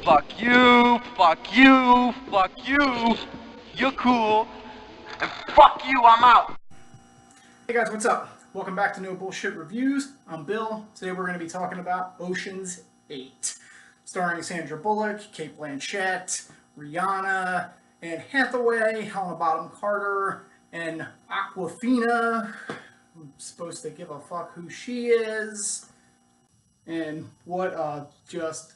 Fuck you, fuck you, fuck you. You're cool. And fuck you, I'm out. Hey guys, what's up? Welcome back to No Bullshit Reviews. I'm Bill. Today we're going to be talking about Ocean's 8, starring Sandra Bullock, Cate Blanchett, Rihanna, Anne Hathaway, Helena Bonham Carter, and Awkwafina. I'm supposed to give a fuck who she is. And what a just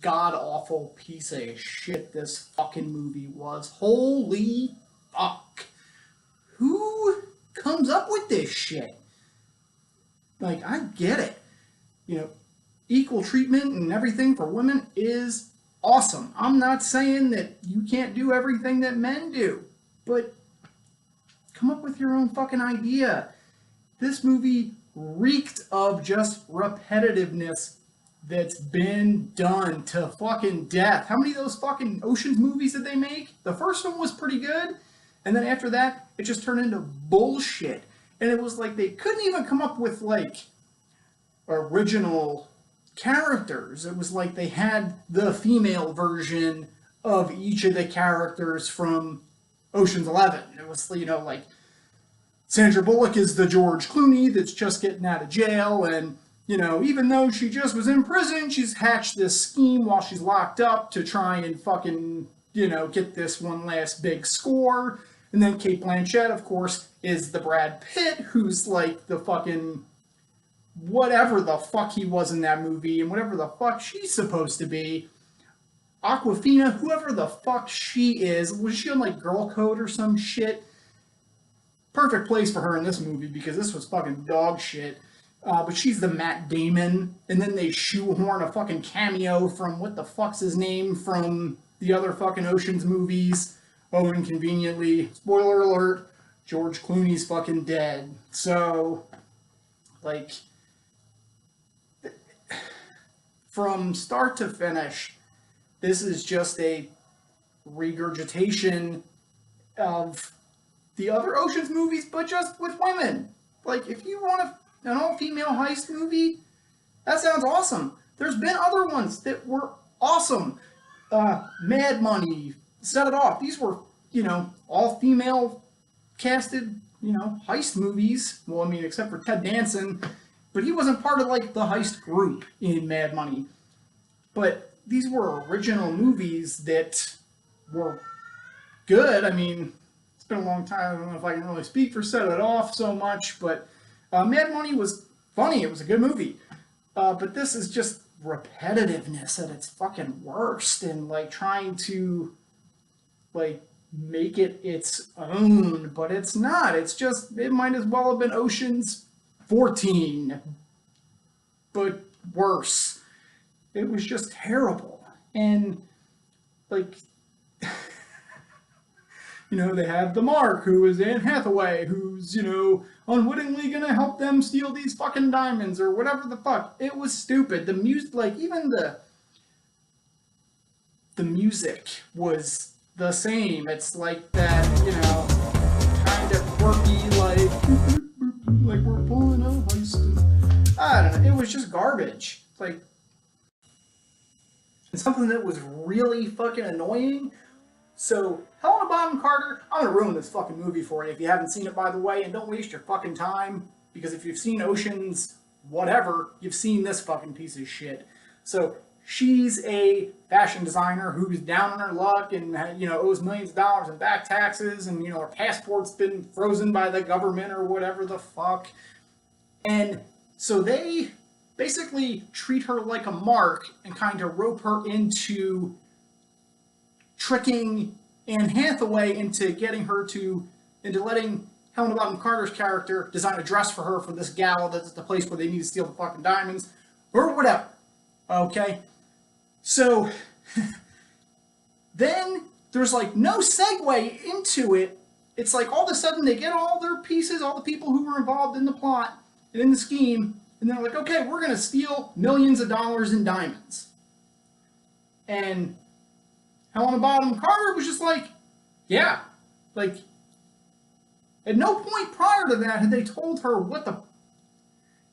god-awful piece of shit this fucking movie was. Holy fuck. Who comes up with this shit? Like, I get it. You know, equal treatment and everything for women is awesome. I'm not saying that you can't do everything that men do, but come up with your own fucking idea. This movie reeked of just repetitiveness that's been done to fucking death. How many of those fucking Ocean's movies did they make? The first one was pretty good, and then after that, it just turned into bullshit. And it was like they couldn't even come up with, like, original characters. It was like they had the female version of each of the characters from Ocean's 11. It was, you know, like, Sandra Bullock is the George Clooney that's just getting out of jail, and, you know, even though she just was in prison, she's hatched this scheme while she's locked up to try and fucking, you know, get this one last big score. And then Cate Blanchett, of course, is the Brad Pitt, who's like the fucking whatever the fuck he was in that movie, and whatever the fuck she's supposed to be. Awkwafina, whoever the fuck she is, was she on like Girl Code or some shit? Perfect place for her in this movie because this was fucking dog shit. But she's the Matt Damon, and then they shoehorn a fucking cameo from what the fuck's his name from the other fucking Ocean's movies. Oh, inconveniently, spoiler alert, George Clooney's fucking dead. So, like, from start to finish, this is just a regurgitation of the other Ocean's movies, but just with women. Like, if you want an all-female heist movie, that sounds awesome. There's been other ones that were awesome. Mad Money, Set It Off. These were, you know, all-female casted, you know, heist movies. Well, I mean, except for Ted Danson, but he wasn't part of, like, the heist group in Mad Money. But these were original movies that were good. I mean, it's been a long time. I don't know if I can really speak for Set It Off so much, but Mad Money was funny. It was a good movie. But this is just repetitiveness at its fucking worst, and like trying to like make it its own, but it's not. It's just, it might as well have been Ocean's 14, but worse. It was just terrible. And like, you know, they have the Mark, who is Anne Hathaway, who's, you know, unwittingly gonna help them steal these fucking diamonds or whatever the fuck. It was stupid. The music, like, even the music was the same. It's like that, you know, kind of quirky, like we're pulling a heist. I don't know. It was just garbage. It's like, and something that was really fucking annoying. So, Helena Bonham Carter, I'm gonna ruin this fucking movie for you if you haven't seen it, by the way, and don't waste your fucking time, because if you've seen Ocean's whatever, you've seen this fucking piece of shit. So, she's a fashion designer who's down on her luck and, you know, owes millions of dollars in back taxes, and, you know, her passport's been frozen by the government or whatever the fuck. And so they basically treat her like a mark and kind of rope her into tricking Anne Hathaway into letting Helena Bonham Carter's character design a dress for her for this gala that's the place where they need to steal the fucking diamonds, or whatever. Okay? So, then there's like no segue into it. It's like all of a sudden they get all their pieces, all the people who were involved in the plot and in the scheme, and they're like, okay, we're going to steal millions of dollars in diamonds. And Helena Bonham Carter was just like, yeah. Like, at no point prior to that had they told her what the...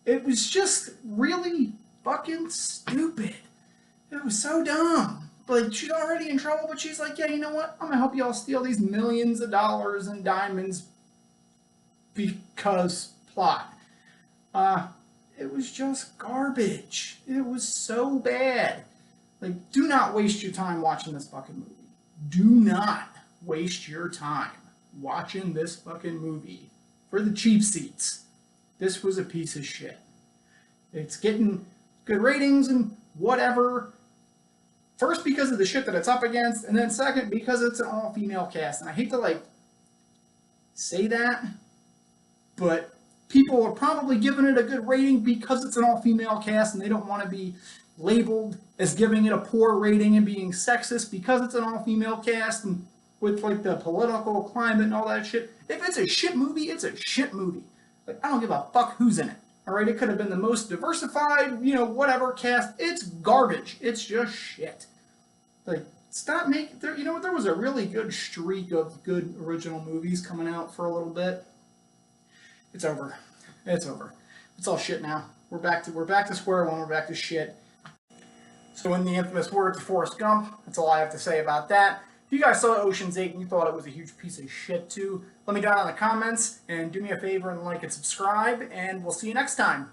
It was just really fucking stupid. It was so dumb. like, she's already in trouble, but she's like, yeah, you know what? I'm gonna help y'all steal these millions of dollars in diamonds because plot. It was just garbage. It was so bad. Like, do not waste your time watching this fucking movie. Do not waste your time watching this fucking movie for the cheap seats. This was a piece of shit. It's getting good ratings and whatever. First, because of the shit that it's up against, and then second, because it's an all-female cast. And I hate to, like, say that, but people are probably giving it a good rating because it's an all-female cast, and they don't want to be labeled as giving it a poor rating and being sexist because it's an all-female cast, and with, like, the political climate and all that shit. If it's a shit movie, it's a shit movie. Like, I don't give a fuck who's in it. Alright, it could have been the most diversified, you know, whatever cast. It's garbage. It's just shit. Like, stop making... you know what? There was a really good streak of good original movies coming out for a little bit. It's over. It's over. It's all shit now. We're back to square one. We're back to shit. So in the infamous words of Forrest Gump, that's all I have to say about that. If you guys saw Ocean's 8 and you thought it was a huge piece of shit too, let me know in the comments, and do me a favor and like and subscribe, and we'll see you next time.